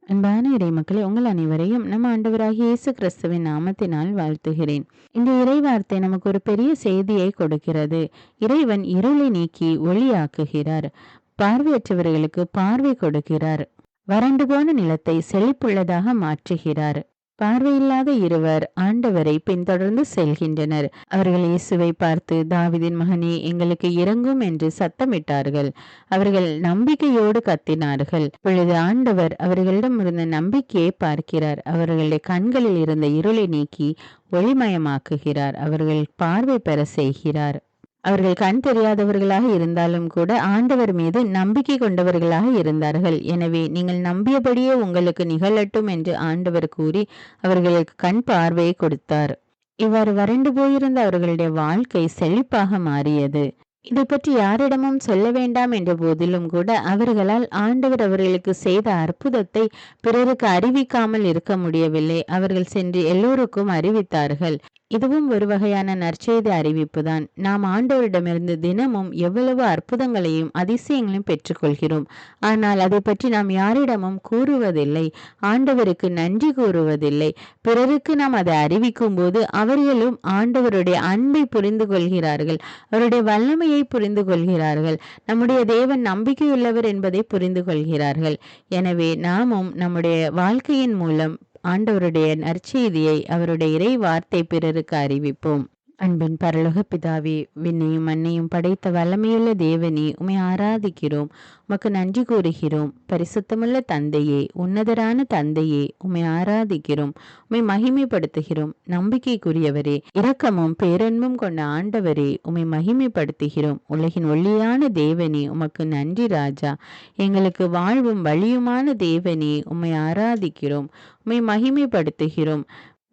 அன்பான இறைமக்களே, உங்கள் அனைவரையும் நம்ம ஆண்டவராகிய இயேசு கிறிஸ்துவின் நாமத்தினால் வாழ்த்துகிறேன். இந்த இறைவார்த்தை நமக்கு ஒரு பெரிய செய்தியை கொடுக்கிறது. இறைவன் இருளை நீக்கி ஒளியாக்குகிறார். பார்வையற்றவர்களுக்கு பார்வை கொடுக்கிறார். வறண்டு போன நிலத்தை செழிப்புள்ளதாக மாற்றுகிறார். பார்வையில்லாத இருவர் ஆண்டவரை பின்தொடர்ந்து செல்கின்றனர். அவர்கள் இயேசுவை பார்த்து, தாவீதின் மகனே, எங்களுக்கு இரங்கும் என்று சத்தமிட்டார்கள். அவர்கள் நம்பிக்கையோடு கத்தினார்கள். பொழுது ஆண்டவர் அவர்களிடம் இருந்த நம்பிக்கையை பார்க்கிறார். அவர்களுடைய கண்களில் இருந்த இருளை நீக்கி ஒளிமயமாக்குகிறார். அவர்கள் பார்வை பெற செய்கிறார். அவர்கள் கண் தெரியாதவர்களாக இருந்தாலும் கூட ஆண்டவர் மீது நம்பிக்கை கொண்டவர்களாக இருந்தார்கள். எனவே நீங்கள் நம்பியபடியே உங்களுக்கு நிகழட்டும் என்று ஆண்டவர் கூறி அவர்களுக்கு கண் பார்வையை கொடுத்தார். இவ்வாறு வறண்டு போயிருந்த அவர்களுடைய வாழ்க்கை செழிப்பாக மாறியது. இதை பற்றி யாரிடமும் சொல்ல வேண்டாம் என்ற போதிலும் கூட அவர்களால் ஆண்டவர் அவர்களுக்கு செய்த அற்புதத்தை பிறருக்கு அறிவிக்காமல் இருக்க முடியவில்லை. அவர்கள் சென்று எல்லோருக்கும் அறிவித்தார்கள். இதுவும் ஒரு வகையான நற்செய்தி அறிவிப்பு தான். நாம் ஆண்டவரிடமிருந்து தினமும் எவ்வளவு அற்புதங்களையும் அதிசயங்களையும் பெற்றுக்கொள்கிறோம். ஆனால் அதை பற்றி நாம் யாரிடமும் கூறுவதில்லை. ஆண்டவருக்கு நன்றி கூறுவதில்லை. பிறருக்கு நாம் அதை அறிவிக்கும் போது அவர்களும் ஆண்டவருடைய அன்பை புரிந்து கொள்கிறார்கள். அவருடைய வல்லமையை புரிந்து கொள்கிறார்கள். நம்முடைய தேவன் நம்பிக்கையுள்ளவர் என்பதை புரிந்து கொள்கிறார்கள். எனவே நாமும் நம்முடைய வாழ்க்கையின் மூலம் ஆண்டவருடைய நற்செய்தியை, அவருடைய இறை வார்த்தை பிறருக்கு அறிவிப்போம். அன்பின் பரலோக பிதாவே, விண்ணையும் மண்ணையும் படைத்த வல்லமையுள்ள தேவனே, உம்மை ஆராதிக்கிறோம். உமக்கு நன்றி கூறுகிறோம். பரிசுத்தமுள்ள தந்தையே, உன்னதரான தந்தையே, உம்மை ஆராதிக்கிறோம். உம்மை மகிமைப்படுத்துகிறோம். நம்பிக்கைக்குரியவரே, இரக்கமும் பேரன்பும் கொண்ட ஆண்டவரே, உம்மை மகிமைப்படுத்துகிறோம். உலகின் ஒளியான தேவனே, உமக்கு நன்றி ராஜா. எங்களுக்கு வாழ்வும் வழியுமான தேவனே, உம்மை ஆராதிக்கிறோம். உம்மை மகிமைப்படுத்துகிறோம்.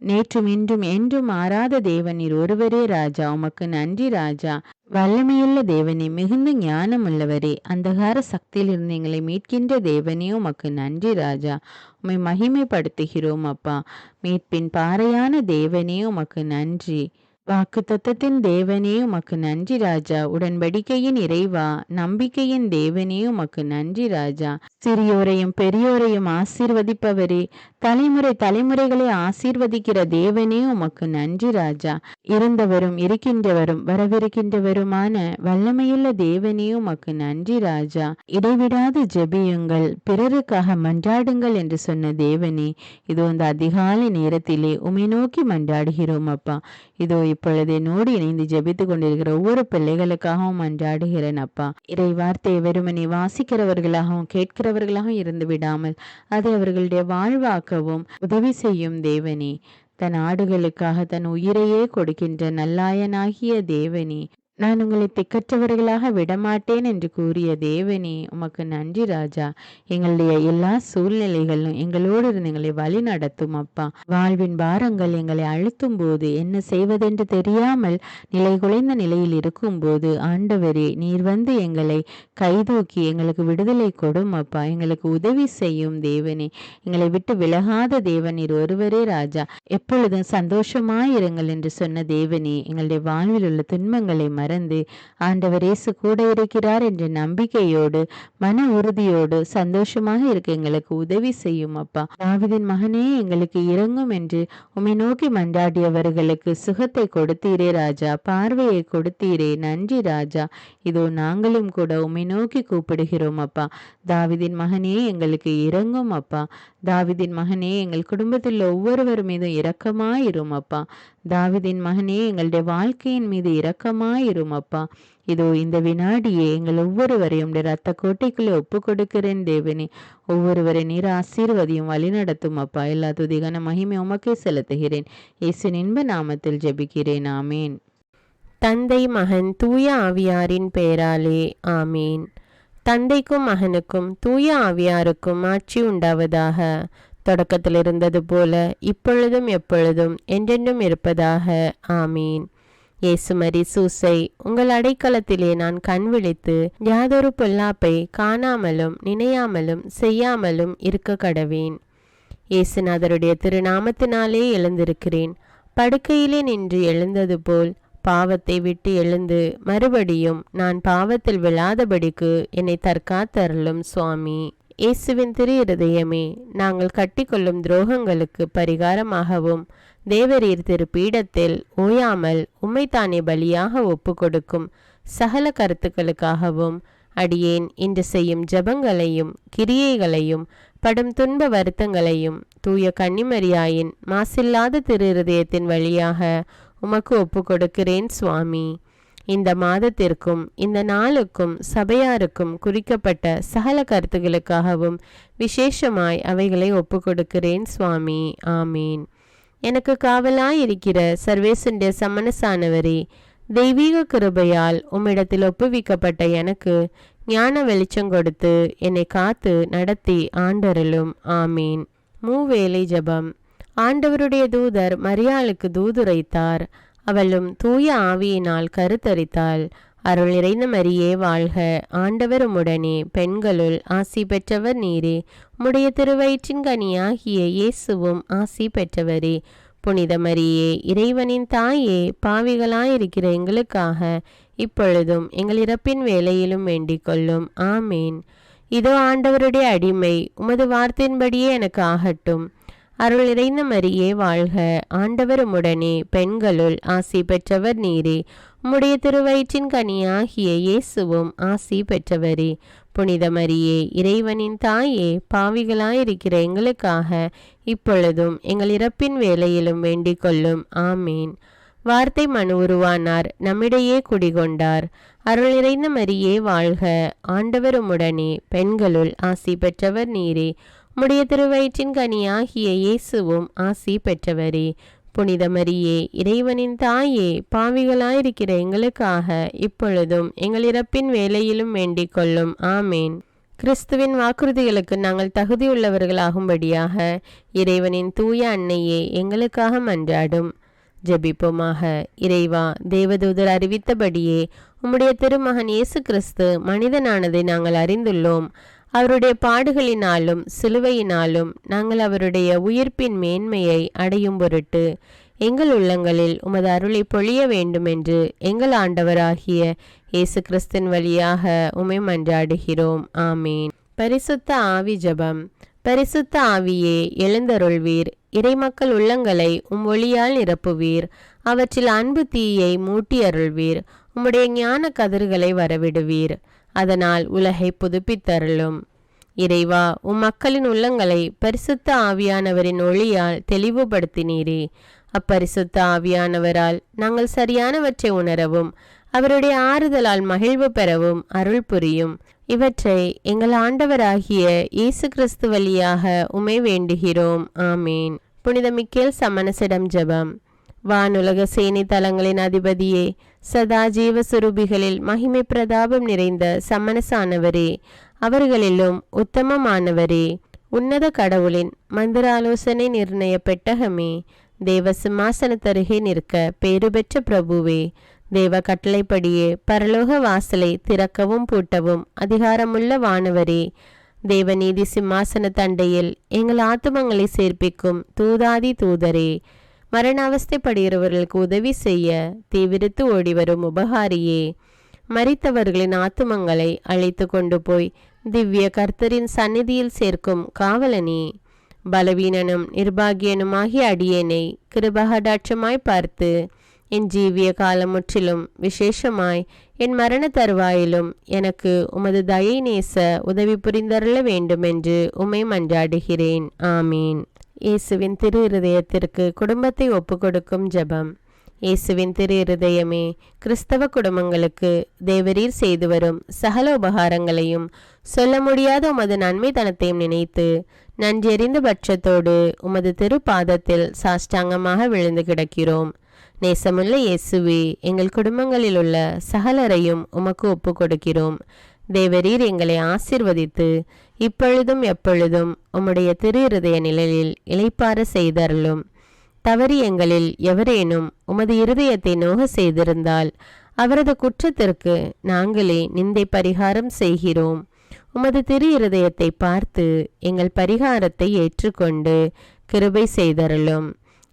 நேற்றும் இன்றும் என்றும் மாறாத தேவன் நீர் ஒருவரே ராஜா. உமக்கு நன்றி ராஜா. வல்லமையுள்ள தேவனே, மிகுந்த ஞானம் உள்ளவரே, அந்தகார சக்தியிலிருந்து எங்களை மீட்கின்ற தேவனே, உமக்கு நன்றி ராஜா. உம்மை மகிமைப்படுத்துகிறோம் அப்பா. மீட்பின் பாறையான தேவனே, உமக்கு நன்றி. வாக்கு தத்தத்தின் தேவனே, உமக்கு நன்றி ராஜா. உடன்படிக்கையின் இறைவா, நம்பிக்கையின் தேவனே, உமக்கு நன்றி ராஜா. சிறியோரையும் பெரியோரையும் ஆசீர்வதிப்பவரே, தலைமுறை தலைமுறைகளை ஆசீர்வதிக்கிற தேவனே, உமக்கு நன்றி ராஜா. இருந்தவரும் இருக்கின்றவரும் வரவிருக்கின்றவருமான வல்லமையுள்ள தேவனே, உமக்கு நன்றி ராஜா. இடைவிடாது ஜெபியுங்கள், பிறருக்காக மன்றாடுங்கள் என்று சொன்ன தேவனே, இதோ இந்த அதிகாலை நேரத்திலே உம்மை நோக்கி மன்றாடுகிறோம் அப்பா. இதோ இப்பொழுது என்னோடு இணைந்து ஜெபித்து கொண்டிருக்கிற ஒவ்வொரு பிள்ளைகளுக்காகவும் மன்றாடுகிறேன் அப்பா. இறை வார்த்தையை வெறுமனே வாசிக்கிறவர்களாகவும் கேட்கிறவர்களாகவும் இருந்து விடாமல் அதை அவர்களுடைய வாழ்வாக்கவும் உதவி செய்யும் தேவனே. தன் ஆடுகளுக்காக தன் உயிரையே கொடுக்கின்ற நல்லாயனாகிய தேவனே, நான் உங்களை திக்கற்றவர்களாக விடமாட்டேன் என்று கூறிய தேவனே, உமக்கு நன்றி ராஜா. எங்களுடைய எல்லா சூழ்நிலைகளும் எங்களோடு இருந்து எங்களை வழி நடத்தும் அப்பா. வாழ்வின் பாரங்கள் எங்களை அழுத்தும் போது என்ன செய்வதென்று தெரியாமல் நிலை குலைந்த நிலையில் இருக்கும் போது ஆண்டவரே, நீர் வந்து எங்களை கைதூக்கி எங்களுக்கு விடுதலை கொடும் அப்பா. எங்களுக்கு உதவி செய்யும் தேவனே. எங்களை விட்டு விலகாத தேவன் நீர் ஒருவரே ராஜா. எப்பொழுதும் சந்தோஷமாயிருங்கள் என்று சொன்ன தேவனே, எங்களுடைய வாழ்வில் உள்ள துன்பங்களை மறந்து ஆண்டவர் இயேசு கூட இருக்கிறார் என்ற நம்பிக்கையோடு மன உறுதியோடு சந்தோஷமாக இருக்க எங்களுக்கு உதவி செய்யும் அப்பா. தாவீதின் மகனே, எங்களுக்கு இரங்கும் என்று உம்மை நோக்கி மன்றாடியவர்களுக்கு சுகத்தை கொடுத்தீரே ராஜா. பார்வையை கொடுத்தீரே, நன்றி ராஜா. இதோ நாங்களும் கூட உம்மை நோக்கி கூப்பிடுகிறோம் அப்பா. தாவீதின் மகனே, எங்களுக்கு இரங்கும் அப்பா. தாவீதின் மகனே, எங்கள் குடும்பத்தில் ஒவ்வொருவர் மீதும் இரக்கமாயிரும் அப்பா. தாவீதின் மகனே, எங்களுடைய வாழ்க்கையின் மீது இரக்கமாயிரும் அப்பா. இதோ இந்த வினாடியே எங்கள் ஒவ்வொருவரையும் இரத்த கோட்டைக்குள்ளே ஒப்பு கொடுக்கிறேன் தேவனே. ஒவ்வொருவரை நீர் ஆசீர்வதியும் வழிநடத்தும் அப்பா. எல்லா துதிகான மகிமை உமக்கே செலுத்துகிறேன். இயேசுவின் இன்ப நாமத்தில் ஜெபிக்கிறேன். ஆமேன். தந்தை மகன் தூய ஆவியாரின் பெயராலே ஆமேன். தந்தைக்கும் மகனுக்கும் தூய ஆவியாருக்கும் ஆட்சி உண்டாவதாக. தொடக்கத்தில் இருந்தது போல இப்பொழுதும் எப்பொழுதும் என்றென்றும் இருப்பதாக. ஆமீன். இயேசுமரி சூசை, உங்கள் அடைக்கலத்திலே நான் கண் விழித்து யாதொரு பொல்லாப்பை காணாமலும் நினையாமலும் செய்யாமலும் இருக்க கடவேன். இயேசுநாதருடைய திருநாமத்தினாலே எழுந்திருக்கிறேன். படுக்கையிலே நின்று எழுந்தது போல் பாவத்தை விட்டு எழுந்து மறுபடியும் நான் பாவத்தில் விழாதபடிக்கு என்னை தற்காத்தருளும் சுவாமி. இயேசுவின் திரு இருதயமே, நாங்கள் கட்டிக்கொள்ளும் துரோகங்களுக்கு பரிகாரமாகவும் தேவரீர் திரு பீடத்தில் ஓயாமல் உம்மைத்தானே பலியாக ஒப்பு கொடுக்கும் சகல கருத்துக்களுக்காகவும் அடியேன் இன்று செய்யும் ஜபங்களையும் கிரியைகளையும் படும் துன்ப வருத்தங்களையும் தூய கன்னிமரியாயின் மாசில்லாத திரு இருதயத்தின் வழியாக உமக்கு ஒப்பு கொடுக்கிறேன் சுவாமி. இந்த மாதத்திற்கும் இந்த நாளுக்கும் சபையாருக்கும் குறிக்கப்பட்ட சகல கருத்துகளுக்காகவும் விசேஷமாய் அவைகளை ஒப்பு கொடுக்கிறேன் சுவாமி. ஆமீன். எனக்கு காவலாயிருக்கிற சர்வேசுடைய சமனசானவரே, தெய்வீக கிருபையால் உம்மிடத்தில் ஒப்புவிக்கப்பட்ட எனக்கு ஞான வெளிச்சம் கொடுத்து என்னை காத்து நடத்தி ஆண்டருளும். ஆமீன். மூவேளை ஜபம். ஆண்டவருடைய தூதர் மரியாளுக்கு தூதுரைத்தார். அவளும் தூய ஆவியினால் கருத்தரித்தாள். அருள் நிறைந்த மரியே வாழ்க, ஆண்டவர் உம்முடனே, பெண்களுள் ஆசி பெற்றவர் நீரே. உம்முடைய திருவயிற்றின் கனியாகிய இயேசுவும் ஆசி பெற்றவரே. புனித மரியே, இறைவனின் தாயே, பாவிகளாயிருக்கிற எங்களுக்காக இப்பொழுதும் எங்கள் இறப்பின் வேளையிலும் வேண்டிக் கொள்ளும். ஆமீன். இதோ ஆண்டவருடைய அடிமை, உமது வார்த்தையின்படியே எனக்கு ஆகட்டும். அருள் நிறைந்த மரியே வாழ்க, ஆண்டவர் உம்முடனே, பெண்களுள் ஆசி பெற்றவர் நீரே. உம்முடைய திருவயிற்றின் கனியாகிய இயேசுவும் ஆசி பெற்றவரே. புனித மரியே, இறைவனின் தாயே, பாவிகளாயிருக்கிற எங்களுக்காக இப்பொழுதும் எங்கள் இறப்பின் வேளையிலும் வேண்டிக் கொள்ளும். ஆமீன். வார்த்தை மனு உருவானார், நம்மிடையே குடிகொண்டார். அருள் நிறைந்த மரியே வாழ்க, ஆண்டவர் உம்முடனே, பெண்களுள் ஆசி பெற்றவர் நீரே. உம்முடைய திருவயிற்றின் கனியாகிய இயேசுவும் ஆசி பெற்றவரே. புனித மரியே, இறைவனின் தாயே, பாவிகளாயிருக்கிற எங்களுக்காக இப்பொழுதும் எங்கள் இறப்பின் வேளையிலும் வேண்டிக் கொள்ளும். ஆமேன். கிறிஸ்துவின் வாக்குறுதிகளுக்கு நாங்கள் தகுதியுள்ளவர்களாகும்படியாக இறைவனின் தூய அன்னையே எங்களுக்காக மன்றாடும். ஜெபிப்போமாக. இறைவா, தேவதூதர் அறிவித்தபடியே உம்முடைய திருமகன் இயேசு கிறிஸ்து மனிதனானதை நாங்கள் அறிந்துள்ளோம். அவருடைய பாடுகளினாலும் சிலுவையினாலும் நாங்கள் அவருடைய உயிர்ப்பின் மேன்மையை அடையும் பொருட்டு எங்கள் உள்ளங்களில் உமது அருளை பொழிய வேண்டுமென்று எங்கள் ஆண்டவராகிய இயேசு கிறிஸ்தின் வழியாக உம்மை மன்றாடுகிறோம். ஆமீன். பரிசுத்த ஆவி ஜபம். பரிசுத்த ஆவியே, எழுந்தருள்வீர். இறைமக்கள் உள்ளங்களை ஒளியால் நிரப்புவீர். அவற்றில் அன்பு தீயை மூட்டி அருள்வீர். உம்முடைய ஞான கதிர்களை வரவிடுவீர். அதனால் உலகை புதுப்பித்தருளும். இறைவா, மக்களின் உள்ளங்களை பரிசுத்த ஆவியானவரின் ஒளியால் தெளிவுபடுத்தினீரே. அப்பரிசுத்த ஆவியானவரால் நாங்கள் சரியானவற்றை உணரவும் அவருடைய ஆறுதலால் மகிழ்வு பெறவும் அருள் புரியும். இவற்றை எங்கள் ஆண்டவராகிய இயேசு கிறிஸ்து வழியாக உம்மை வேண்டுகிறோம். ஆமீன். புனித மிக்கேல் சமணசிடம் ஜெபம். வானுலக சேனை தலங்களின் அதிபதியே, சதா ஜீவ சுரூபிகளில் மகிமை பிரதாபம் நிறைந்த சமணசானவரே, அவர்களிலும் உத்தமமானவரே, உன்னத கடவுளின் மந்திராலோசனை நிர்ணய பெட்டகமே, தேவ சிம்மாசனத்தருகே நிற்க பேறு பெற்ற பிரபுவே, தேவ கட்டளைப்படியே பரலோக வாசலை திறக்கவும் பூட்டவும் அதிகாரமுள்ள வானவரே, தேவநீதி சிம்மாசன தண்டையில் எங்கள் ஆத்துமங்களை சேர்ப்பிக்கும் தூதாதி தூதரே, மரண அவஸ்தைப்படுகிறவர்களுக்கு உதவி செய்ய தீவிரித்து ஓடிவரும் உபகாரியே, மரித்தவர்களின் ஆத்துமங்களை அழைத்து கொண்டு போய் திவ்ய கர்த்தரின் சந்நிதியில் சேர்க்கும் காவலனே, பலவீனனும் நிர்பாகியனுமாகிய அடியேனை கிருபகடாட்சமாய் பார்த்து என் ஜீவிய காலம் முற்றிலும் விசேஷமாய் என் மரண தருவாயிலும் எனக்கு உமது தயை நேச உதவி புரிந்தருள வேண்டுமென்று உம்மை மன்றாடுகிறேன். ஆமீன். இயேசுவின் திரு இருதயத்திற்கு குடும்பத்தை ஒப்புக்கொடுக்கும் ஜெபம். இயேசுவின் திரு இருதயமே, கிறிஸ்தவ குடும்பங்களுக்கு தேவரீர் செய்து வரும் சகல உபகாரங்களையும் சொல்ல முடியாத உமது நன்மைத்தனத்தையும் நினைத்து நன்றியறிந்த பட்சத்தோடு உமது திரு பாதத்தில் சாஷ்டாங்கமாக விழுந்து கிடக்கிறோம். நேசமுள்ள இயேசுவே, எங்கள் குடும்பங்களில் உள்ள சகலரையும் உமக்கு ஒப்பு கொடுக்கிறோம். தேவரீர் எங்களை ஆசிர்வதித்து இப்பொழுதும் எப்பொழுதும் உம்முடைய திரு இருதய நிழலில் இளைப்பாற செய்தருளும். தவறி எங்களில் எவரேனும் உமது இருதயத்தை நோக செய்திருந்தால் அவரது குற்றத்திற்கு நாங்களே நிந்தை பரிகாரம் செய்கிறோம். உமது திரு இருதயத்தை பார்த்து எங்கள் பரிகாரத்தை ஏற்றுக்கொண்டு கிருபை செய்தருளும்.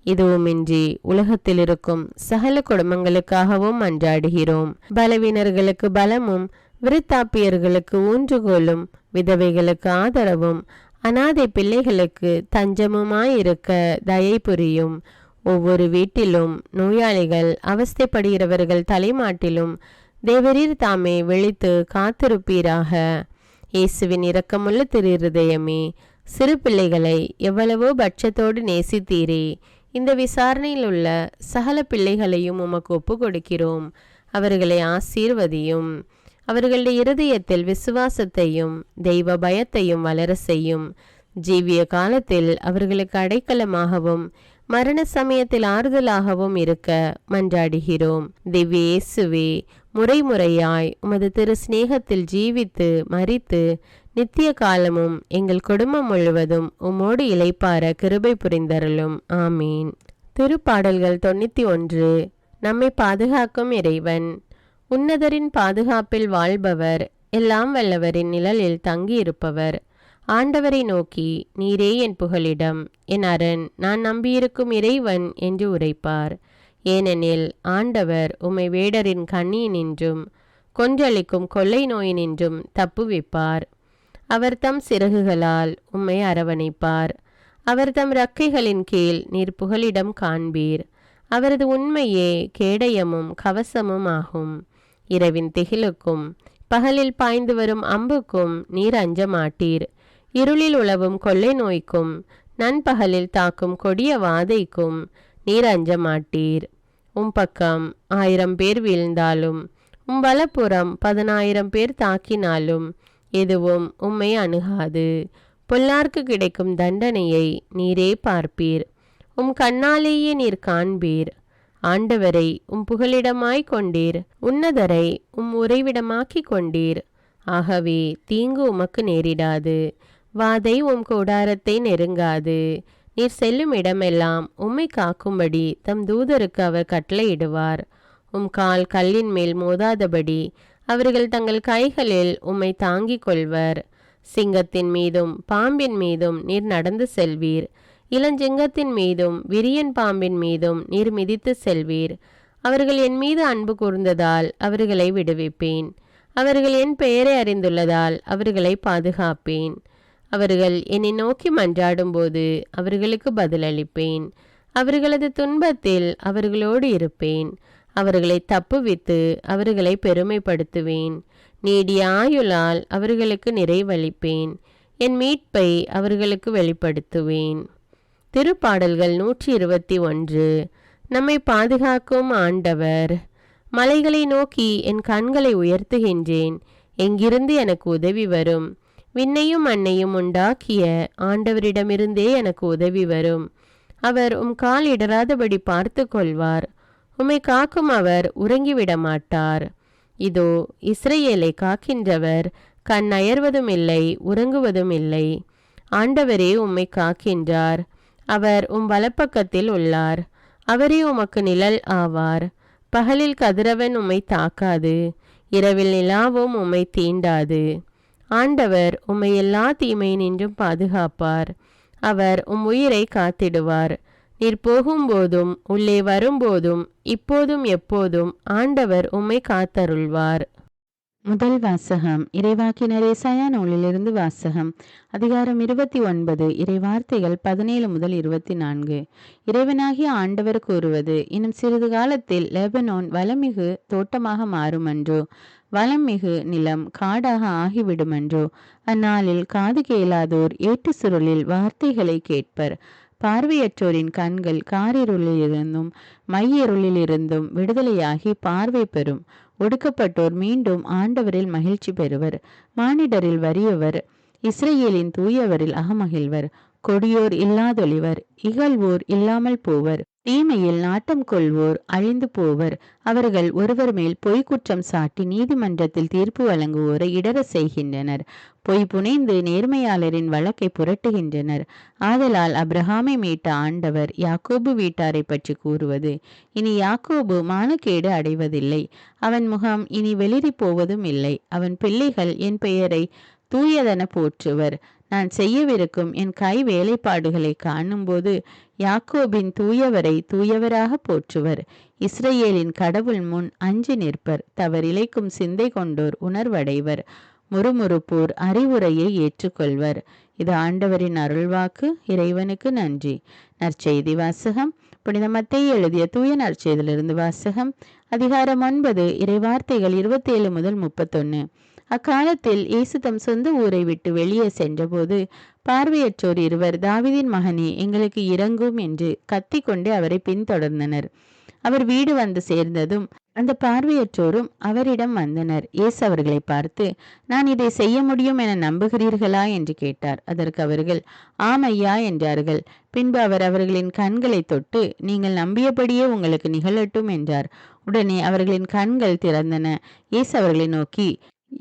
இதுவுமின்றி உலகத்தில் இருக்கும் சகல குடும்பங்களுக்காகவும் மன்றாடுகிறோம். பலவீனர்களுக்கு பலமும் விருத்தாப்பியர்களுக்கு ஊன்றுகோலும் விதவைகளுக்கு ஆதரவும் அனாதை பிள்ளைகளுக்கு தஞ்சமுமாயிருக்க தயை புரியும். ஒவ்வொரு வீட்டிலும் நோயாளிகள் அவஸ்தைப்படுகிறவர்கள் தலைமாட்டிலும் தேவரீர் தாமே விழித்து காத்திருப்பீராக. இயேசுவின் இரக்கமுள்ள திருஹிருதயமே, சிறு பிள்ளைகளை எவ்வளவோ பட்சத்தோடு நேசித்தீரே. இந்த விசாரணையில் உள்ள சகல பிள்ளைகளையும் உமக்கு ஒப்பு கொடுக்கிறோம். அவர்களை ஆசீர்வதியும். அவர்களுடைய இருதயத்தில் விசுவாசத்தையும் தெய்வ பயத்தையும் வளர செய்யும். ஜீவிய காலத்தில் அவர்களுக்கு அடைக்கலமாகவும் மரண சமயத்தில் ஆறுதலாகவும் இருக்க மன்றாடுகிறோம். திவ்ய இயேசுவே, முறைமுறையாய் உமது திரு சிநேகத்தில் ஜீவித்து மரித்து நித்திய காலமும் எங்கள் குடும்பம் முழுவதும் உம்மோடு இளைப்பார கிருபை புரிந்தருளும். ஆமீன். திருப்பாடல்கள் 91. நம்மை பாதுகாக்கும் இறைவன். உன்னதரின் பாதுகாப்பில் வாழ்பவர், எல்லாம் வல்லவரின் நிழலில் தங்கியிருப்பவர். ஆண்டவரை நோக்கி, நீரே என் புகலிடம், என் அரண், நான் நம்பியிருக்கும் இறைவன் என்று உரைப்பார். ஏனெனில் ஆண்டவர் உம்மை வேடரின் கண்ணியினின்றும் கொன்றளிக்கும் கொள்ளை நோயினின்றும் தப்புவிப்பார். அவர் தம் சிறகுகளால் உம்மை அரவணைப்பார். அவர் தம் இறக்கைகளின் கீழ் நீர் புகலிடம் காண்பீர். அவரது உண்மையே கேடயமும் கவசமும் ஆகும். இரவின் திகிலுக்கும் பகலில் பாய்ந்து வரும் அம்புக்கும் நீர் அஞ்ச மாட்டீர். இருளில் உலவும் கொள்ளை நோய்க்கும் நண்பகலில் தாக்கும் கொடிய வாதைக்கும் நீர் அஞ்ச மாட்டீர். பக்கம் 1000 பேர் வீழ்ந்தாலும் வலப்புறம் 10,000 பேர் தாக்கினாலும் எதுவும் உம்மை அணுகாது. பொல்லார்க்கு கிடைக்கும் தண்டனையை நீரே பார்ப்பீர். கண்ணாலேயே நீர் காண்பீர். ஆண்டவரை புகலிடமாய் கொண்டீர். உன்னதரை உறைவிடமாக்கி கொண்டீர். ஆகவே தீங்கு உமக்கு நேரிடாது. வாதை கூடாரத்தை நெருங்காது. நீர் செல்லும் இடமெல்லாம் உம்மை காக்கும்படி தம் தூதருக்கு அவர் கட்டளையிடுவார். கால் கல்லின் மேல் மோதாதபடி அவர்கள் தங்கள் கைகளில் உம்மை தாங்கிக் கொள்வர். சிங்கத்தின் மீதும் பாம்பின் மீதும் நீர் நடந்து செல்வீர். இளஞ்சிங்கத்தின் மீதும் விரியன் பாம்பின் மீதும் நீர் மிதித்து செல்வீர். அவர்கள் என் மீது அன்பு கூர்ந்ததால் அவர்களை விடுவிப்பேன். அவர்கள் என் பெயரை அறிந்துள்ளதால் அவர்களை பாதுகாப்பேன். அவர்கள் என்னை நோக்கி மன்றாடும் போது அவர்களுக்கு பதிலளிப்பேன். அவர்களது துன்பத்தில் அவர்களோடு இருப்பேன். அவர்களை தப்புவித்து அவர்களை பெருமைப்படுத்துவேன். நீடிய ஆயுளால் அவர்களுக்கு நிறைவளிப்பேன். என் மீட்பை அவர்களுக்கு வெளிப்படுத்துவேன். திருப்பாடல்கள் 121. நம்மை பாதுகாக்கும் ஆண்டவர். மலைகளை நோக்கி என் கண்களை உயர்த்துகின்றேன். எங்கிருந்து எனக்கு உதவி வரும்? விண்ணையும் மண்ணையும் உண்டாக்கிய ஆண்டவரிடமிருந்தே எனக்கு உதவி வரும். அவர் கால் இடராதபடி பார்த்து கொள்வார். உம்மை காக்கும் அவர் உறங்கிவிட மாட்டார். இதோ இஸ்ரவேலை காக்கின்றவர் கண் அயர்வதும் இல்லை, உறங்குவதும் இல்லை. ஆண்டவரே உம்மை காக்கின்றார். அவர் வலப்பக்கத்தில் உள்ளார். அவரே உமக்கு நிழல் ஆவார். பகலில் கதிரவன் உம்மை தாக்காது, இரவில் நிலாவும் உம்மை தீண்டாது. ஆண்டவர் உம்மை எல்லா தீமையினின்றும் பாதுகாப்பார். அவர் உயிரை காத்திடுவார். நீர் போகும்போதும் உள்ளே வரும்போதும் இப்போதும் எப்போதும் ஆண்டவர் உம்மை காத்தருள்வார். முதல் வாசகம். இறைவாக்கினர் ஏசாயா நூலிலிருந்து வாசகம். அதிகாரம் 29. இறைவார்த்தைகள் 17 முதல் 24. இறைவனாகிய ஆண்டவர் கூறுவது: இன்னும் சிறிது காலத்தில் லெபனோன் வளமிகு தோட்டமாக மாறுமன்றோ? வளமிகு நிலம் காடாக ஆகிவிடுமன்றோ? அந்நாளில் காது கேளாதோர் ஏட்டு சுருளில் வார்த்தைகளை கேட்பர். பார்வையற்றோரின் கண்கள் காரிருளிலிருந்தும் மையிருளிலிருந்தும் விடுதலையாகி பார்வை பெறும். ஒடுக்கப்பட்டோர் மீண்டும் ஆண்டவரில் மகிழ்ச்சி பெறுவர். மானிடரில் வறியவர் இஸ்ரேலின் தூயவரில் அகமகிழ்வர். கொடியோர் இல்லாதொழிவர், இகழ்வோர் இல்லாமல் போவர். தீமையில் நாட்டம் கொள்வோர் அழிந்து போவர். அவர்கள் ஒருவர் மேல் பொய் குற்றம் சாட்டி நீதிமன்றத்தில் தீர்ப்பு வழங்குவோரை இடர செய்கின்றனர். பொய் புனைந்து நேர்மையாளரின் வழக்கை புரட்டுகின்றனர். ஆதலால் அப்ரஹாமை மீட்ட ஆண்டவர் யாக்கோபு வீட்டாரை பற்றி கூறுவது: இனி யாக்கோபு மானக்கேடு அடைவதில்லை, அவன் முகம் இனி வெளிரி போவதும் இல்லை. அவன் பிள்ளைகள் என் பெயரை தூயதென போற்றுவர். நான் செய்யவிருக்கும் என் கை வேலைப்பாடுகளை காணும்போது யாக்கோபின் தூயவரை தூயவராக போற்றுவர். இஸ்ரேலின் கடவுள் முன் அஞ்சி நிற்பர். தவறிழைக்கும் சிந்தை கொண்டோர் உணர்வடைவர். முறுமுறுப்போர் அறிவுரையை ஏற்றுக்கொள்வர். இது ஆண்டவரின் அருள்வாக்கு. இறைவனுக்கு நன்றி. நற்செய்தி வாசகம். புனித மத்தேயு எழுதிய தூய நற்செய்தியிலிருந்து வாசகம். அதிகாரம் 9, இறைவார்த்தைகள் 27 முதல் 31. அக்காலத்தில் இயேசு தம் சொந்த ஊரை விட்டு வெளியே சென்றபோது பார்வையற்றோர் இருவர், தாவீதின் மகனே, எங்களுக்கு இரங்கும் என்று கத்திக்கொண்டு அவரை பின்தொடர்ந்தனர். அவர் வீடு வந்து சேர்ந்ததும் அந்த பார்வையற்றோரும் அவரிடம் வந்தனர். இயேசு அவர்களை பார்த்து, நான் இதை செய்ய முடியும் என நம்புகிறீர்களா என்று கேட்டார். அதற்கு அவர்கள், ஆம் ஐயா என்றார்கள். பின்பு அவர் அவர்களின் கண்களை தொட்டு, நீங்கள் நம்பியபடியே உங்களுக்கு நிகழட்டும் என்றார். உடனே அவர்களின் கண்கள் திறந்தன. இயேசு அவர்களை நோக்கி,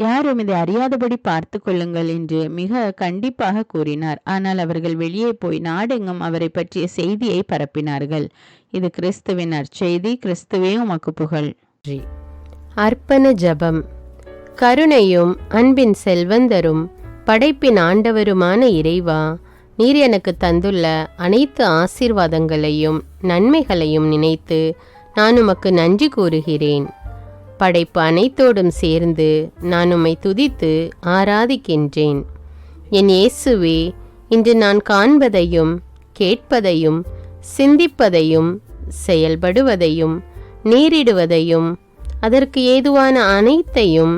யாரும் இதை அறியாதபடி பார்த்து கொள்ளுங்கள் என்று மிக கண்டிப்பாக கூறினார். ஆனால் அவர்கள் வெளியே போய் நாடெங்கும் அவரை பற்றிய செய்தியை பரப்பினார்கள். இது கிறிஸ்துவின் நற்செய்தி. கிறிஸ்துவே உமக்கு புகழ். அர்ப்பண ஜெபம். கருணையும் அன்பின் செல்வந்தரும் படைப்பின் ஆண்டவருமான இறைவா, நீர் எனக்கு தந்துள்ள அனைத்து ஆசீர்வாதங்களையும் நன்மைகளையும் நினைத்து நான் உமக்கு நன்றி கூறுகிறேன். படைப்பு அனைத்தோடும் சேர்ந்து நான் உம்மை துதித்து ஆராதிக்கின்றேன். என் இயேசுவே, இன்று நான் காண்பதையும் கேட்பதையும் சிந்திப்பதையும் செயல்படுவதையும் நேரிடுவதையும் அதற்கு ஏதுவான அனைத்தையும்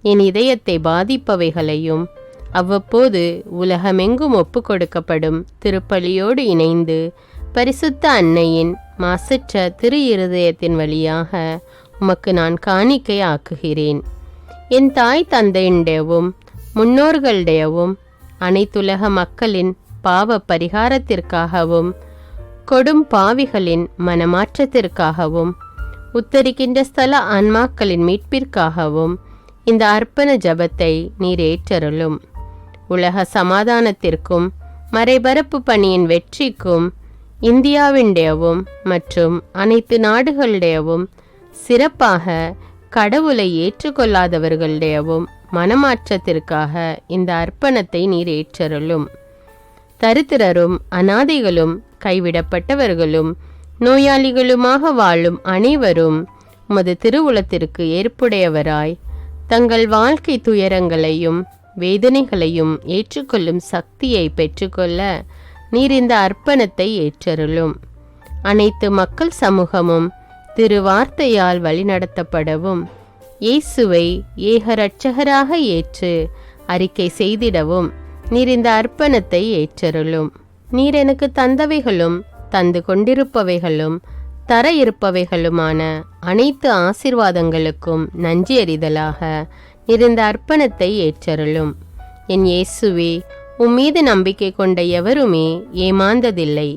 என் இதயத்தை பாதிப்பவைகளையும் அவ்வப்போது உலகமெங்கும் ஒப்பு கொடுக்கப்படும் திருப்பலியோடு இணைந்து பரிசுத்த அன்னையின் மாசற்ற திரு இருதயத்தின் வழியாக உமக்கு நான் காணிக்கை ஆக்குகிறேன். என் தாய் தந்தையுடையவும் முன்னோர்களுடையவும் அனைத்துலக மக்களின் பாவ பரிகாரத்திற்காகவும் கொடும் பாவிகளின் மனமாற்றத்திற்காகவும் உத்தரிக்கின்ற ஸ்தல ஆன்மாக்களின் மீட்பிற்காகவும் இந்த அர்ப்பண ஜபத்தை நீர் ஏற்றருளும். உலக சமாதானத்திற்கும் மறைபரப்பு பணியின் வெற்றிக்கும் இந்தியாவின்டையவும் மற்றும் அனைத்து நாடுகளுடையவும் சிறப்பாக கடவுளை ஏற்றுக்கொள்ளாதவர்களுடையவும் மனமாற்றத்திற்காக இந்த அர்ப்பணத்தை நீர் ஏற்றருளும். தரித்திரரும் அனாதைகளும் கைவிடப்பட்டவர்களும் நோயாளிகளுமாக வாழும் அனைவரும் உமது திருவுளத்திற்கு ஏற்புடையவராய் தங்கள் வாழ்க்கை துயரங்களையும் வேதனைகளையும் ஏற்றுக்கொள்ளும் சக்தியை பெற்றுக்கொள்ள நீர் இந்த அர்ப்பணத்தை ஏற்றருளும். அனைத்து மக்கள் சமூகமும் திருவார்த்தையால் வழிநடத்தப்படவும் இயேசுவை ஏக இரட்சகராக ஏற்று அறிக்கை செய்திடவும் நீர் இந்த அர்ப்பணத்தை ஏற்றருளும். நீர் எனக்கு தந்தவைகளும் தந்து கொண்டிருப்பவைகளும் தர இருப்பவைகளுமான அனைத்து ஆசீர்வாதங்களுக்கும் நன்றி அறிதலாக நீர் இந்த அர்ப்பணத்தை ஏற்றருளும். என் இயேசுவே, உம்மீது நம்பிக்கை கொண்ட எவருமே ஏமாந்ததில்லை.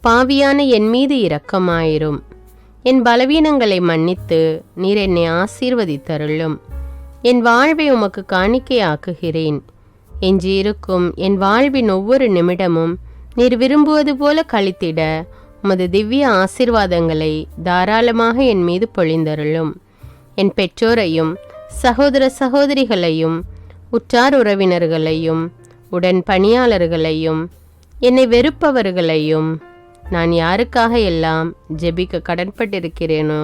பாவியான என் மீது இரக்கமாயிரும். என் பலவீனங்களை மன்னித்து நீர் என்னை ஆசீர்வதித்தருளும். என் வாழ்வை உமக்கு காணிக்கையாக்குகிறேன். எஞ்சியிருக்கும் என் வாழ்வின் ஒவ்வொரு நிமிடமும் நீர் விரும்புவது போல கழித்திட உமது திவ்ய ஆசீர்வாதங்களை தாராளமாக என் மீது பொழிந்தருளும். என் பெற்றோரையும் சகோதர சகோதரிகளையும் உற்றார் உறவினர்களையும் உடன் பணியாளர்களையும் என்னை வெறுப்பவர்களையும் நான் யாருக்காக எல்லாம் ஜெபிக்க கடன்பட்டிருக்கிறேனோ,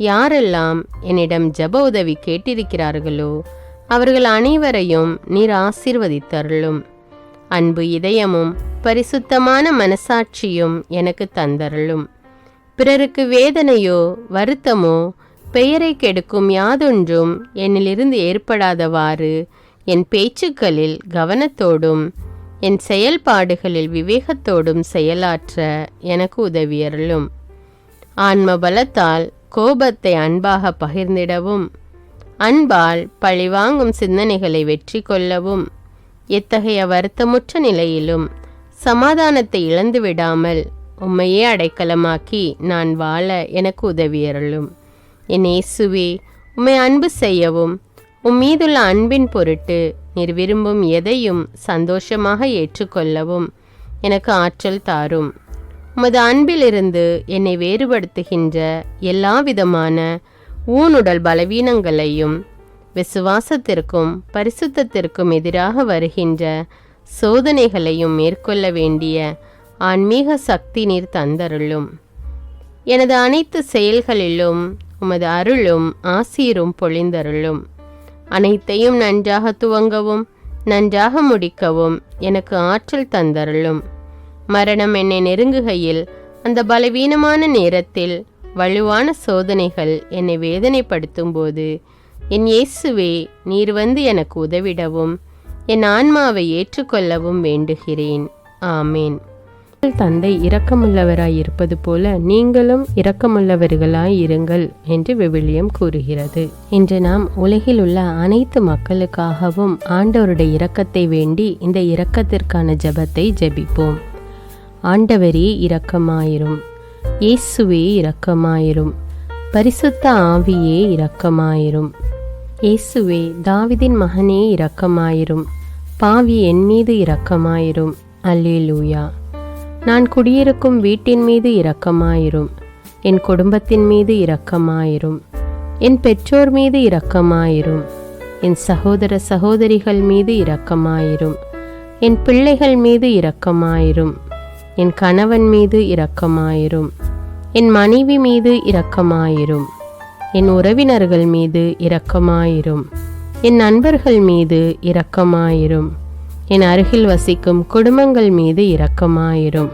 யாரெல்லாம் என்னிடம் ஜெப உதவி கேட்டிருக்கிறார்களோ அவர்கள் அனைவரையும் நீர் ஆசீர்வதித்தருளும். அன்பு இதயமும் பரிசுத்தமான மனசாட்சியும் எனக்கு தந்தருளும். பிறருக்கு வேதனையோ வருத்தமோ பெயரை கெடுக்கும் யாதொன்றும் என்னிலிருந்து ஏற்படாதவாறு என் பேச்சுக்களில் கவனத்தோடும் என் செயல்பாடுகளில் விவேகத்தோடும் செயலாற்ற எனக்கு உதவியருளும். ஆன்ம பலத்தால் கோபத்தை அன்பாக பகிர்ந்திடவும் அன்பால் பழிவாங்கும் சிந்தனைகளை வெற்றி கொள்ளவும் எத்தகைய வருத்தமுற்ற நிலையிலும் சமாதானத்தை இழந்து விடாமல் உம்மையே அடைக்கலமாக்கி நான் வாழ எனக்கு உதவியருளும். என் இயேசுவே, உம்மை அன்பு செய்யவும் உம்மீதுள்ள அன்பின் பொருட்டு நீர் விரும்பும் எதையும் சந்தோஷமாக ஏற்றுக்கொள்ளவும் எனக்கு ஆற்றல் தாரும். உமது அன்பிலிருந்து என்னை வேறுபடுத்துகின்ற எல்லா விதமான ஊனுடல் பலவீனங்களையும் விசுவாசத்திற்கும் பரிசுத்தத்திற்கும் எதிராக வருகின்ற சோதனைகளையும் மேற்கொள்ள வேண்டிய ஆன்மீக சக்தி நீர் தந்தருளும். எனது அனைத்து செயல்களிலும் உமது அருளும் ஆசீரும் பொழிந்தருளும். அனைத்தையும் நன்றாக துவங்கவும் நன்றாக முடிக்கவும் எனக்கு ஆற்றல் தந்தருளும். மரணம் என்னை நெருங்குகையில், அந்த பலவீனமான நேரத்தில் வலுவான சோதனைகள் என்னை வேதனைப்படுத்தும் போது, என் இயேசுவே, நீர் வந்து எனக்கு உதவிடவும் என் ஆன்மாவை ஏற்றுக்கொள்ளவும் வேண்டுகிறேன். ஆமேன். தந்தை இரக்கமுள்ளவராய் இருப்பது போல நீங்களும் இரக்கமுள்ளவர்களாய் இருங்கள் என்று விவிலியம் கூறுகிறது. இன்று நாம் உலகில் உள்ள அனைத்து மக்களுக்காகவும் ஆண்டவருடைய இரக்கத்தை வேண்டி இந்த இரக்கத்திற்கான ஜெபத்தை ஜெபிப்போம். ஆண்டவரே இரக்கமாயிரும், இயேசுவே இரக்கமாயிரும், பரிசுத்த ஆவியே இரக்கமாயிரும். இயேசுவே, தாவீதின் மகனே இரக்கமாயிரும், பாவி என் மீது இரக்கமாயிரும். அல்லேலூயா. நான் குடியிருக்கும் வீட்டின் மீது இரக்கமாயிரும், என் குடும்பத்தின் மீது இரக்கமாயிரும், என் பெற்றோர் மீது இரக்கமாயிரும், என் சகோதர சகோதரிகள் மீது இரக்கமாயிரும், என் பிள்ளைகள் மீது இரக்கமாயிரும், என் கணவன் மீது இரக்கமாயிரும், என் மனைவி மீது இரக்கமாயிரும், என் உறவினர்கள் மீது இரக்கமாயிரும், என் நண்பர்கள் மீது இரக்கமாயிரும், என் அருகில் வசிக்கும் குடும்பங்கள் மீது இரக்கமாயிரும்.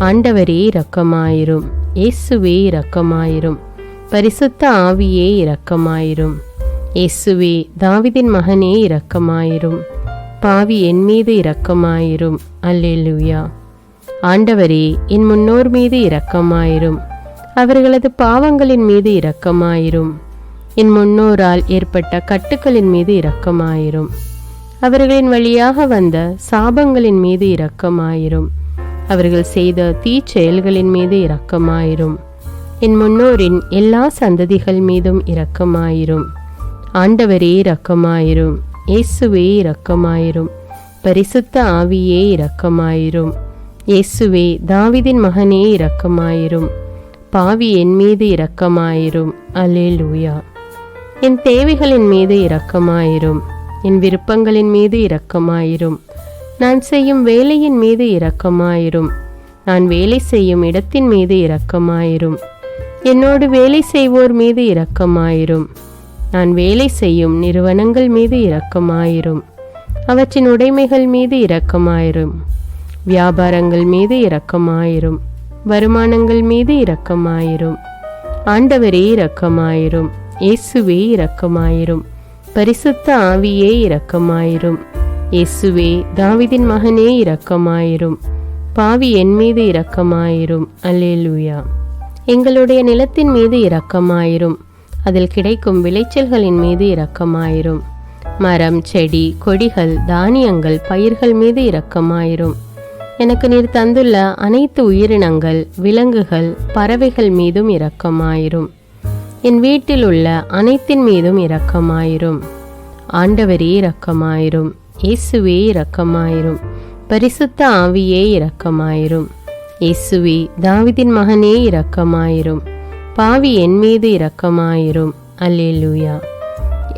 ஆண்டவரே இரக்கமாயிரும், இயேசுவே இரக்கமாயிரும், பரிசுத்த ஆவியே இரக்கமாயிரும். இயேசுவே, தாவீதின் மகனே இரக்கமாயிரும், பாவி என் மீது இரக்கமாயிரும். அல்லேலூயா. ஆண்டவரே, என் முன்னோர் மீது இரக்கமாயிரும், அவர்களது பாவங்களின் மீது இரக்கமாயிரும். என் முன்னோரால் ஏற்பட்ட கட்டுக்களின் மீது இரக்கமாயிரும், அவர்களின் வழியாக வந்த சாபங்களின் மீது இரக்கமாயிரும், அவர்கள் செய்த தீச்செயல்களின் மீது இரக்கமாயிரும். என் முன்னோரின் எல்லா சந்ததிகள் மீதும் இரக்கமாயிரும். ஆண்டவரே இரக்கமாயிரும், இயேசுவே இரக்கமாயிரும், பரிசுத்த ஆவியே இரக்கமாயிரும். இயேசுவே, தாவீதின் மகனே இரக்கமாயிரும், பாவி என் மீது இரக்கமாயிரும். அல்லேலூயா. என் தேவைகளின் மீது இரக்கமாயிரும், என் விருப்பங்களின் மீது இரக்கமாயிரும், நான் செய்யும் வேலையின் மீது இரக்கமாயிரும், நான் வேலை செய்யும் இடத்தின் மீது இரக்கமாயிரும், என்னோடு வேலை செய்வோர் மீது இரக்கமாயிரும், நான் வேலை செய்யும் நிறுவனங்கள் மீது இரக்கமாயிரும், அவற்றின் உடைமைகள் மீது இரக்கமாயிரும், வியாபாரங்கள் மீது இரக்கமாயிரும், வருமானங்கள் மீது இரக்கமாயிரும். ஆண்டவரே இரக்கமாயிரும், இயேசுவே இரக்கமாயிரும், பரிசுத்த ஆவியே இரக்கமாயிரும். இயேசுவே, தாவீதின் மகனே இரக்கமாயிரும், பாவி என் மீது இரக்கமாயிரும். அல்லேலூயா. எங்களுடைய நிலத்தின் மீது இரக்கமாயிரும், அதில் கிடைக்கும் விளைச்சல்களின் மீது இரக்கமாயிரும். மரம், செடி, கொடிகள், தானியங்கள், பயிர்கள் மீது இரக்கமாயிரும். எனக்கு நீர் தந்துள்ள அனைத்து உயிரினங்கள், விலங்குகள், பறவைகள் மீதும் இரக்கமாயிரும். என் வீட்டில் உள்ள அனைத்தின் மீதும் இரக்கமாயிரும். ஆண்டவரே இரக்கமாயிரும், இயேசுவே இரக்கமாயிரும், பரிசுத்த ஆவியே இரக்கமாயிரும். இயேசுவே, தாவீதின் மகனே இரக்கமாயிரும், பாவி என் மீது இரக்கமாயிரும். அல்லேலூயா.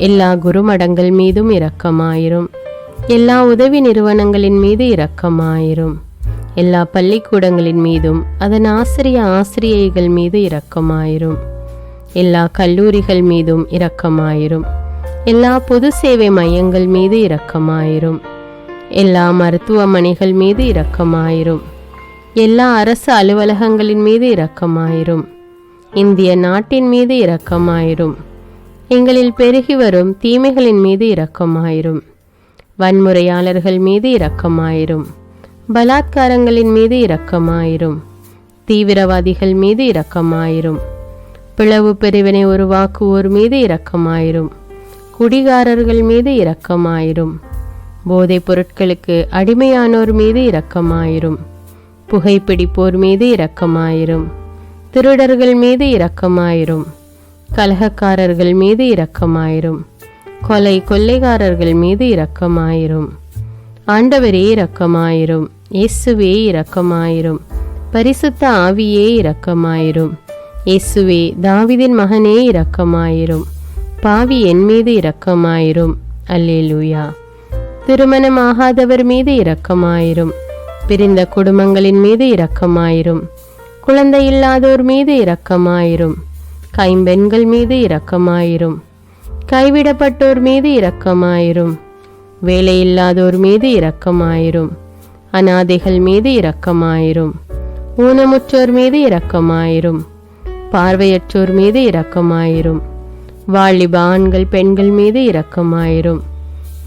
எல்லா குருமடங்கள் மீதும் இரக்கமாயிரும், எல்லா உதவி நிறுவனங்களின் மீது இரக்கமாயிரும், எல்லா பள்ளிக்கூடங்களின் மீதும் அதன் ஆசிரியைகள் மீது இரக்கமாயிரும், எல்லா கல்லூரிகள் மீதும் இரக்கமாயிரும், எல்லா பொது சேவை மையங்கள் மீது இரக்கமாயிரும், எல்லா மருத்துவமனைகள் மீது இரக்கமாயிரும், எல்லா அரசு அலுவலகங்களின் மீது இரக்கமாயிரும், இந்திய நாட்டின் மீது இரக்கமாயிரும், எங்களில் பெருகி வரும் தீமைகளின் மீது இரக்கமாயிரும், வன்முறையாளர்கள் மீது இரக்கமாயிரும், பலாத்காரங்களின் மீது இரக்கமாயிரும், தீவிரவாதிகள் மீது இரக்கமாயிரும், பிளவு பிரிவினை உருவாக்குவோர் மீது இரக்கமாயிரும், குடிகாரர்கள் மீது இரக்கமாயிரும், போதைப் பொருட்களுக்கு அடிமையானோர் மீது இரக்கமாயிரும், புகைப்பிடிப்போர் மீது இரக்கமாயிரும், திருடர்கள் மீது இரக்கமாயிரும், கலகக்காரர்கள் மீது இரக்கமாயிரும், கொள்ளைக்காரர்கள் மீது இரக்கமாயிரும். ஆண்டவரே இரக்கமாயிரும், இயேசுவே இரக்கமாயிரும், பரிசுத்த ஆவியே இரக்கமாயிரும். இயேசுவே, தாவீதின் மகனே இரக்கமாயிரும், பாவி என் மீது இரக்கமாயிரும். அல்லேலூயா. திருமணமாகாதவர் மீது இரக்கமாயிரும், பிரிந்த குடும்பங்களின் மீது இரக்கமாயிரும், குழந்தை இல்லாதோர் மீது இரக்கமாயிரும், கைம்பெண்கள் மீது இரக்கமாயிரும், கைவிடப்பட்டோர் மீது இரக்கமாயிரும். வேலையில்லாதோர் மீது இரக்கமாயிரும். அநாதைகள் மீது இரக்கமாயிரும். ஊனமுற்றோர் மீது இரக்கமாயிரும். பார்வையற்றோர் மீது இரக்கமாயிரும். வாலிப ஆண்கள் பெண்கள் மீது இரக்கமாயிரும்.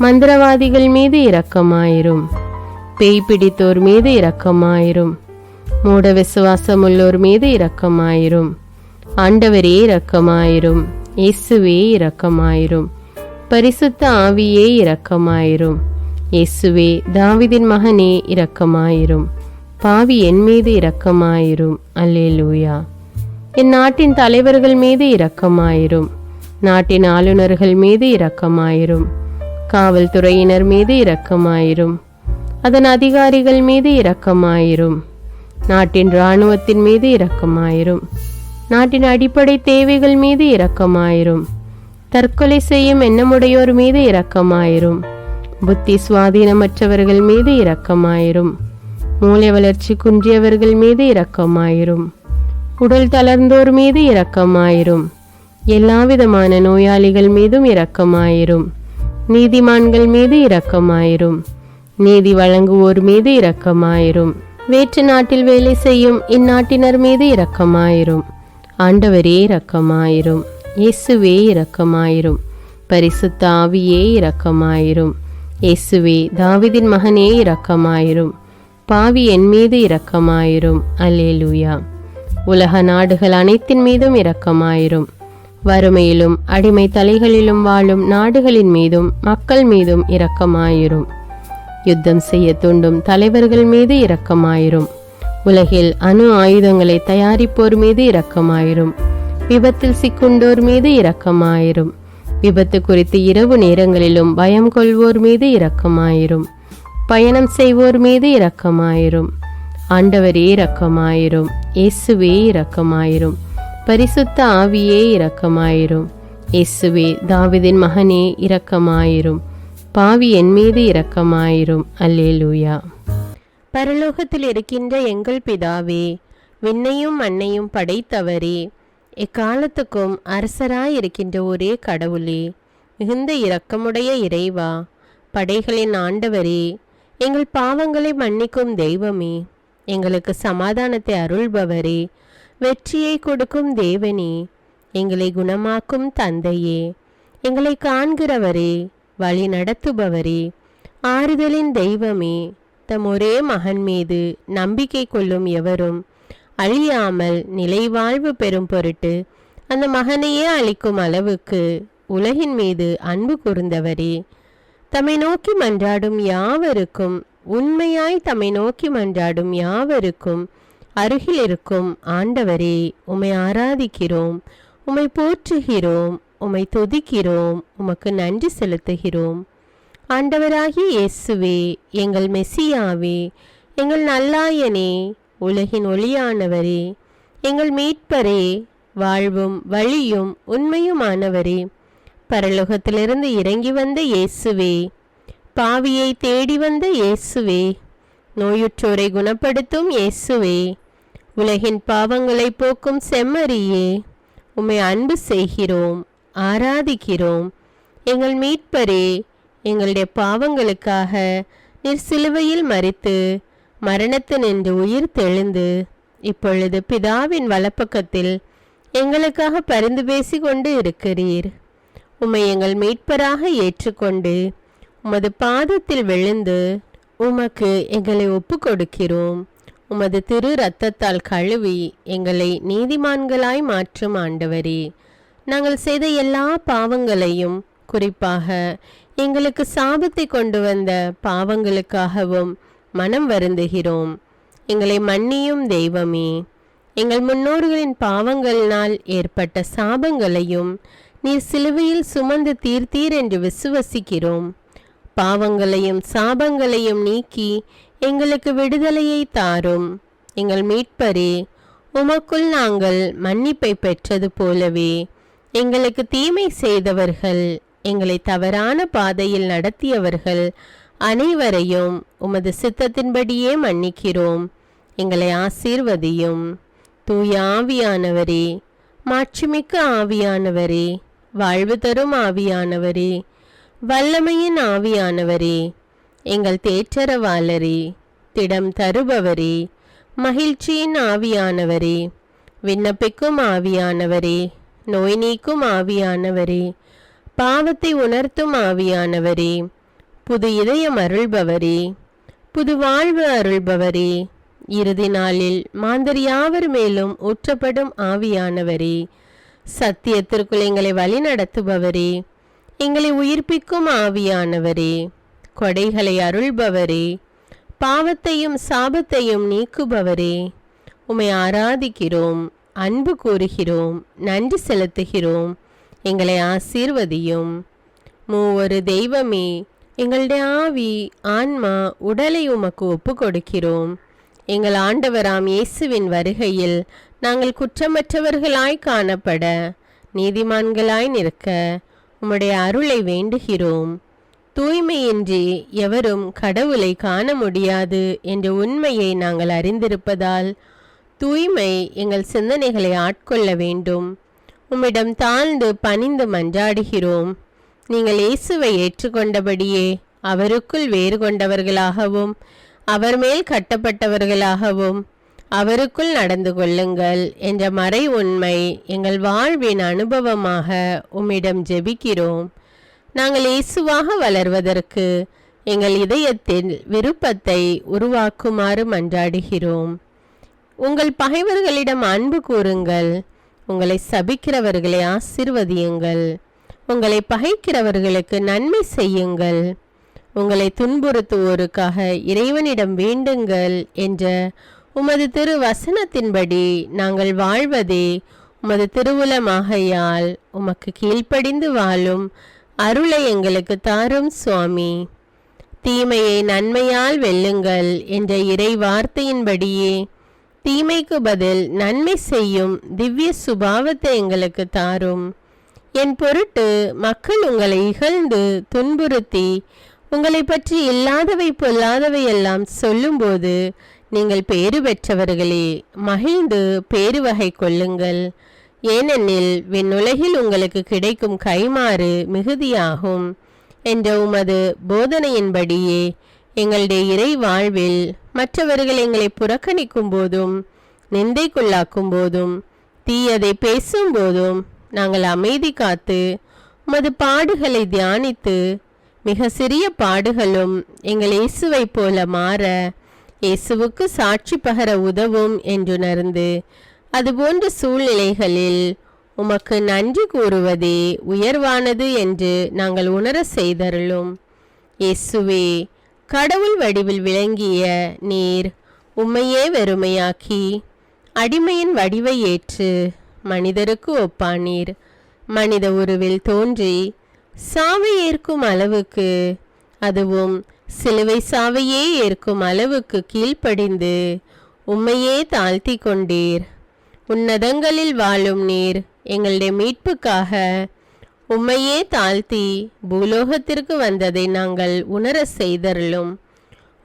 மந்திரவாதிகள் மீது இரக்கமாயிரும். பேய் பிடித்தோர் மீது இரக்கமாயிரும். மூட விசுவாசமுள்ளோர் மீது இரக்கமாயிரும். ஆண்டவரே இரக்கமாயிரும். இயேசுவே இரக்கமாயிரும். பரிசுத்த ஆவியே இரக்கமாயிரும். இயேசுவே தாவீதின் மகனே இரக்கமாயிரும். பாவி என் மீது இரக்கமாயிரும். அல்லேலூயா. என் நாட்டின் தலைவர்கள் மீது இரக்கமாயிரும். நாட்டின் ஆளுநர்கள் மீது இரக்கமாயிரும். காவல்துறையினர் மீது இரக்கமாயிரும். அதன் அதிகாரிகள் மீது இரக்கமாயிரும். நாட்டின் இராணுவத்தின் மீது இரக்கமாயிரும். நாட்டின் அடிப்படை தேவைகள் மீது இரக்கமாயிரும். தற்கொலை செய்யும் எண்ணமுடையோர் மீது இரக்கமாயிரும். புத்தி சுவாதீனமற்றவர்கள் மீது இரக்கமாயிரும். மூளை வளர்ச்சி குன்றியவர்கள் மீது இரக்கமாயிரும். உடல் தளர்ந்தோர் மீது இரக்கமாயிரும். எல்லாவிதமான நோயாளிகள் மீதும் இரக்கமாயிரும். நீதிமான்கள் மீது இரக்கமாயிரும். நீதி வழங்குவோர் மீது இரக்கமாயிரும். வேற்று நாட்டில் வேலை செய்யும் இந்நாட்டினர் மீது இரக்கமாயிரும். ஆண்டவரே இரக்கமாயிரும். இயேசுவே இரக்கமாயிரும். பரிசுத்த ஆவியே இரக்கமாயிரும். இயேசுவே தாவீதின் மகனே இரக்கமாயிரும். பாவி என் மீது இரக்கமாயிரும். அல்லேலூயா. உலக நாடுகள் அனைத்தின் மீதும் இரக்கமாயிரும். வறுமையிலும் அடிமை தலைகளிலும் வாழும் நாடுகளின் மீதும் மக்கள் மீதும் இரக்கமாயிரும். யுத்தம் செய்ய தூண்டும் தலைவர்கள் மீது இரக்கமாயிரும். உலகில் அணு ஆயுதங்களை தயாரிப்போர் மீது இரக்கமாயிரும். விபத்தில் சிக்குண்டோர் மீது இரக்கமாயிரும். விபத்து குறித்து இரவு நேரங்களிலும் பயம் கொள்வோர் மீது இரக்கமாயிரும். பயணம் செய்வோர் மீது இரக்கமாயிரும். ஆண்டவரே இரக்கமாயிரும். இயேசுவே இரக்கமாயிரும். பரிசுத்த ஆவியே இரக்கமாயிரும். இயேசுவே தாவீதின் மகனே இரக்கமாயிரும். பாவி என் மீது இரக்கமாயிரும். அல்லேலூயா. பரலோகத்தில் இருக்கின்ற எங்கள் பிதாவே, விண்ணையும் மண்ணையும் படைத்தவரே, எக்காலத்துக்கும் அரசராயிருக்கின்ற ஒரே கடவுளே, மிகுந்த இரக்கமுடைய இறைவா, படைகளின் ஆண்டவரே, எங்கள் பாவங்களை மன்னிக்கும் தெய்வமே, எங்களுக்கு சமாதானத்தை அருள்பவரே, வெற்றியை கொடுக்கும் தேவனே, எங்களை குணமாக்கும் தந்தையே, எங்களை காண்கிறவரே, வழி நடத்துபவரே, ஆறுதலின் தெய்வமே, தம் ஒரே மகன் மீது நம்பிக்கை கொள்ளும் எவரும் அழியாமல் நிலைவாழ்வு பெறும் பொருட்டு அந்த மகனையே அளிக்கும் அளவுக்கு உலகின் மீது அன்பு கூர்ந்தவரே, தம்மை நோக்கி மன்றாடும் யாவருக்கும், உண்மையாய் தம்மை நோக்கி மன்றாடும் யாவருக்கும் அருகில் இருக்கும் ஆண்டவரே, உம்மை ஆராதிக்கிறோம், உம்மை போற்றுகிறோம், உம்மை துதிக்கிறோம், உமக்கு நன்றி செலுத்துகிறோம். ஆண்டவராகிய இயேசுவே, எங்கள் மெசியாவே, எங்கள் நல்லாயனே, உலகின் ஒளியானவரே, எங்கள் மீட்பரே, வாழ்வும் வழியும் உண்மையுமானவரே, பரலோகத்திலிருந்து இறங்கி வந்த இயேசுவே, பாவியை தேடி வந்த இயேசுவே, நோயுற்றோரை குணப்படுத்தும் இயேசுவே, உலகின் பாவங்களை போக்கும் செம்மறியே, உம்மை அன்பு செய்கிறோம், ஆராதிக்கிறோம். எங்கள் மீட்பரே, எங்களுடைய பாவங்களுக்காக நீர் சிலுவையில் மரித்து மரணத்தினின்று உயிர் தெழுந்து இப்பொழுது பிதாவின் வலப்பக்கத்தில் எங்களுக்காக பரிந்து பேசி கொண்டு இருக்கிறீர். உம்மை எங்கள் மீட்பராக ஏற்றுக்கொண்டு உமது பாதத்தில் விழுந்து உமக்கு எங்களை ஒப்பு கொடுக்கிறோம். உமது திரு இரத்தத்தால் கழுவி எங்களை நீதிமான்களாய் மாற்றும் ஆண்டவரே, நாங்கள் செய்த எல்லா பாவங்களையும், குறிப்பாக எங்களுக்கு சாபத்தை கொண்டு வந்த பாவங்களுக்காகவும் மனம் வருந்துகிறோம். எங்களை மன்னியும் தெய்வமே, எங்கள் முன்னோர்களின் பாவங்களினால் ஏற்பட்ட சாபங்களையும் நீர் சிலுவையில் சுமந்து தீர்த்தீர் என்று விசுவசிக்கிறோம். பாவங்களையும் சாபங்களையும் நீக்கி எங்களுக்கு விடுதலையை தாரும். எங்கள் மீட்பரே, உமக்குள் நாங்கள் மன்னிப்பை பெற்றது போலவே எங்களுக்கு தீமை செய்தவர்கள், எங்களை தவறான பாதையில் நடத்தியவர்கள் அனைவரையும் உமது சித்தத்தின்படியே மன்னிக்கிறோம். எங்களை ஆசீர்வதியும். தூய ஆவியானவரே, மாட்சிமிக்க ஆவியானவரே, வாழ்வு தரும் ஆவியானவரே, வல்லமையின் ஆவியானவரே, எங்கள் தேற்றரவாளரே, திடம் தருபவரே, மகிழ்ச்சியின் ஆவியானவரே, விண்ணப்பிக்கும் ஆவியானவரே, நோய் நீக்கும் ஆவியானவரே, பாவத்தை உணர்த்தும் ஆவியானவரே, புது இதயம் அருள்பவரே, புது வாழ்வு அருள்பவரே, இறுதி நாளில் மாந்தர் யாவர் மேலும் ஊற்றப்படும் ஆவியானவரே, சத்தியத்திற்குள் எங்களை வழி நடத்துபவரே, எங்களை உயிர்ப்பிக்கும் ஆவியானவரே, கொடைகளை அருள்பவரே, பாவத்தையும் சாபத்தையும் நீக்குபவரே, உம்மை ஆராதிக்கிறோம், அன்பு கூறுகிறோம், நன்றி செலுத்துகிறோம். எங்களை ஆசீர்வதியும். மூவொரு தெய்வமே, எங்களுடைய ஆவி, ஆன்மா, உடலை உமக்கு ஒப்பு கொடுக்கிறோம். எங்கள் ஆண்டவராம் இயேசுவின் வருகையில் நாங்கள் குற்றமற்றவர்களாய் காணப்பட, நீதிமான்களாய் நிற்க உம்முடைய அருளை வேண்டுகிறோம். தூய்மையின்றி எவரும் கடவுளை காண முடியாது என்ற உண்மையை நாங்கள் அறிந்திருப்பதால் தூய்மை எங்கள் சிந்தனைகளை ஆட்கொள்ள வேண்டும். உம்மிடம் தாழ்ந்து பணிந்து மன்றாடுகிறோம். நீங்கள் இயேசுவை ஏற்றுக்கொண்டபடியே அவருக்குள் வேறு கொண்டவர்களாகவும் அவர் மேல் கட்டப்பட்டவர்களாகவும் அவருக்குள் நடந்து கொள்ளுங்கள் என்ற மறை உண்மை எங்கள் வாழ்வின் அனுபவமாக உம்மிடம் ஜெபிக்கிறோம். நாங்கள் இயேசுவாக வளர்வதற்கு எங்கள் இதயத்தில் விருப்பத்தை உருவாக்குமாறு மன்றாடுகிறோம். உங்கள் பகைவர்களிடம் அன்பு கூறுங்கள், உங்களை சபிக்கிறவர்களை ஆசீர்வதியுங்கள், உங்களை பகைக்கிறவர்களுக்கு நன்மை செய்யுங்கள், உங்களை துன்புறுத்துவோருக்காக இறைவனிடம் வேண்டுங்கள் என்ற உமது திரு வசனத்தின்படி நாங்கள் வாழ்வதே உமது திருவுலமாகையால் உமக்கு கீழ்ப்படிந்து வாழும் அருளை எங்களுக்கு தாரும் சுவாமி. தீமையை நன்மையால் வெல்லுங்கள் என்ற இறை வார்த்தையின்படியே தீமைக்கு பதில் நன்மை செய்யும் திவ்ய சுபாவத்தை எங்களுக்கு தாரும். என் பொருட்டு மக்கள் உங்களை இகழ்ந்து துன்புறுத்தி உங்களை பற்றி இல்லாதவை பொல்லாதவை எல்லாம் சொல்லும்போது நீங்கள் பேறு பெற்றவர்களே, மகிழ்ந்து பேருவகை கொள்ளுங்கள். ஏனெனில் விண்ணுலகில் உங்களுக்கு கிடைக்கும் கைமாறு மிகுதியாகும் என்ற உமது போதனையின்படியே எங்களுடைய இறை வாழ்வில் மற்றவர்கள் எங்களை புறக்கணிக்கும் போதும் நிந்தைக்குள்ளாக்கும் போதும் தீயதை பேசும்போதும் நாங்கள் அமைதி காத்து உமது பாடுகளை தியானித்து மிக சிறிய பாடுகளும் எங்கள் இயேசுவை போல மாற இயேசுவுக்கு சாட்சி பகர உதவும் என்றுணர்ந்து அதுபோன்ற சூழ்நிலைகளில் உமக்கு நன்றி கூறுவதே உயர்வானது என்று நாங்கள் உணர செய்தருளும். இயேசுவே, கடவுள் வடிவில் விளங்கிய நீர் உம்மையே வெறுமையாக்கி அடிமையின் வடிவை ஏற்று மனிதருக்கு ஒப்பானீர். மனித உருவில் தோன்றி சாவை ஏற்கும் அளவுக்கு, அதுவும் சிலுவை சாவையே ஏற்கும் அளவுக்கு கீழ்ப்படிந்து உம்மையே தாழ்த்தி கொண்டீர். உன்னதங்களில் வாழும் நீர் எங்களுடைய மீட்புக்காக உம்மையே தாழ்த்தி பூலோகத்திற்கு வந்ததை நாங்கள் உணர செய்தருளும்.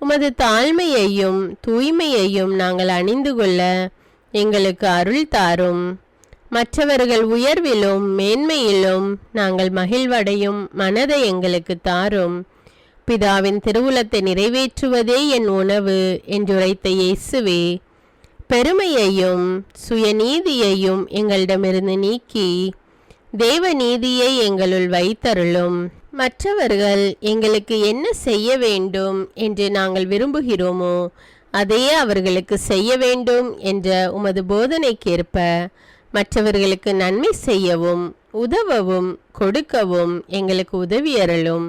உமது தாழ்மையையும் தூய்மையையும் நாங்கள் அணிந்து கொள்ள எங்களுக்கு அருள் தாரும். மற்றவர்கள் உயர்விலும் மேன்மையிலும் நாங்கள் மகிழ்வடையும் மனதை எங்களுக்கு தாரும். பிதாவின் திருவுளத்தை நிறைவேற்றுவதே என் உணவு என்றுரைத்த இயேசுவே, பெருமையையும் சுயநீதியையும் எங்களிடமிருந்து நீக்கி தேவ நீதியை எங்களுள் வைத்தருளும். மற்றவர்கள் எங்களுக்கு என்ன செய்ய வேண்டும் என்று நாங்கள் விரும்புகிறோமோ அதையே அவர்களுக்கு செய்ய வேண்டும் என்ற உமது போதனைக்கேற்ப மற்றவர்களுக்கு நன்மை செய்யவும் உதவவும் கொடுக்கவும் எங்களுக்கு உதவியருளும்.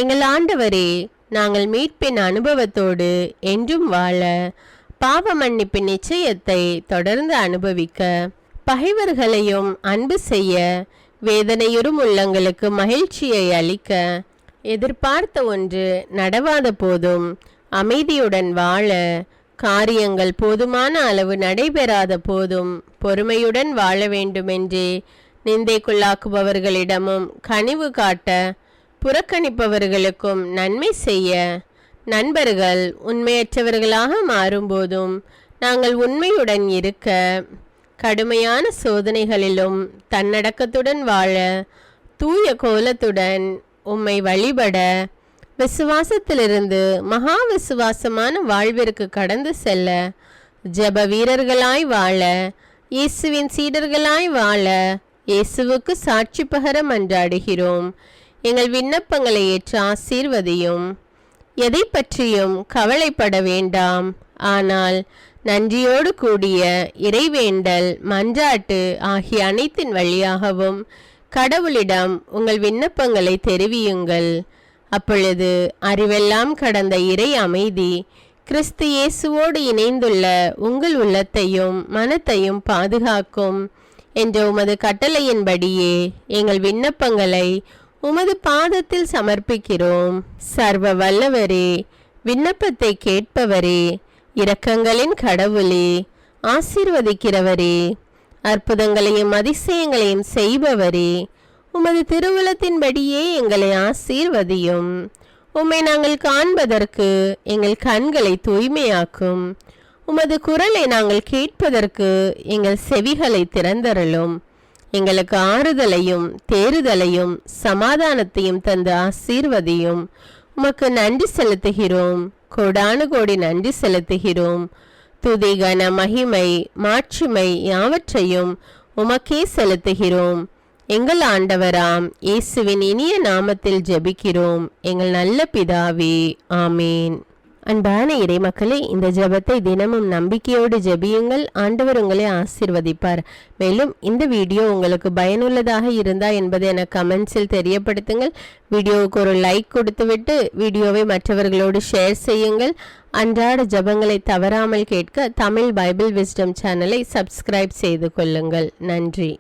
எங்கள் ஆண்டவரே, நாங்கள் மீட்பின் அனுபவத்தோடு என்றும் வாழ, பாவ மன்னிப்பின் நிச்சயத்தை தொடர்ந்து அனுபவிக்க, பகைவர்களையும் அன்பு செய்ய, வேதனையுறும் உள்ளங்களுக்கு மகிழ்ச்சியை அளிக்க, எதிர்பார்த்த ஒன்று நடவாத போதும் அமைதியுடன் வாழ, காரியங்கள் போதுமான அளவு நடைபெறாத போதும் பொறுமையுடன் வாழ வேண்டுமென்றே நிந்தைக்குள்ளாக்குபவர்களிடமும் கனிவு காட்ட, புறக்கணிப்பவர்களுக்கும் நன்மை செய்ய, நண்பர்கள் உண்மையற்றவர்களாக மாறும்போதும் நாங்கள் உண்மையுடன் இருக்க, கடுமையான சோதனைகளிலும் தன்னடக்கத்துடன் வாழ, தூய கோலத்துடன் உம்மை வழிபட விசுவாசத்திலிருந்து மகா விசுவாசமான வாழ்விற்கு கடந்து செல்ல, ஜெப வீரர்களாய் வாழ, இயேசுவின் சீடர்களாய் வாழ இயேசுவுக்கு சாட்சி பகர மன்றாடுகிறோம். எங்கள் விண்ணப்பங்களை ஏற்று ஆசீர்வதியும். எதை பற்றியும் கவலைப்பட வேண்டாம். ஆனால் நன்றியோடு கூடிய இறைவேண்டல், மன்றாட்டு ஆகிய அனைத்தின் வழியாகவும் கடவுளிடம் உங்கள் விண்ணப்பங்களை தெரிவியுங்கள். அப்பொழுது அறிவெல்லாம் கடந்த இறை அமைதி கிறிஸ்து இயேசுவோடு இணைந்துள்ள உங்கள் உள்ளத்தையும் மனத்தையும் பாதுகாக்கும் என்ற உமது கட்டளையின்படியே எங்கள் விண்ணப்பங்களை உமது பாதத்தில் சமர்ப்பிக்கிறோம். சர்வ வல்லவரே, விண்ணப்பத்தை கேட்பவரே, இரக்கங்களின் கடவுளே, ஆசீர்வதிக்கிறவரே, அற்புதங்களையும் அதிசயங்களையும் செய்பவரே, உமது திருவுளத்தின்படியே எங்களை ஆசீர்வதியும். உம்மை நாங்கள் காண்பதற்கு எங்கள் கண்களை தூய்மையாக்கும். உமது குரலை நாங்கள் கேட்பதற்கு எங்கள் செவிகளை திறந்தருளும். எங்களுக்கு ஆறுதலையும் தேறுதலையும் சமாதானத்தையும் தந்து ஆசீர்வதியும். உமக்கு நன்றி செலுத்துகிறோம். கோடானு கோடி நன்றி செலுத்துகிறோம். துதி, கன, மகிமை, மாட்சிமை யாவற்றையும் உமக்கே செலுத்துகிறோம். எங்கள் ஆண்டவராம் இயேசுவின் இனிய நாமத்தில் ஜெபிக்கிறோம் எங்கள் நல்ல பிதாவே, ஆமேன். அன்பான இறைமக்களே, இந்த ஜெபத்தை தினமும் நம்பிக்கையோடு ஜெபியுங்கள். ஆண்டவர் உங்களை ஆசீர்வதிப்பார். மேலும் இந்த வீடியோ உங்களுக்கு பயனுள்ளதாக இருந்தா என்பதை எனக்கு கமெண்ட்ஸில் தெரியப்படுத்துங்கள். வீடியோவுக்கு ஒரு லைக் கொடுத்துவிட்டு வீடியோவை மற்றவர்களோடு ஷேர் செய்யுங்கள். அன்றாட ஜெபங்களை தவறாமல் கேட்க தமிழ் பைபிள் விஸ்டம் சேனலை சப்ஸ்கிரைப் செய்து கொள்ளுங்கள். நன்றி.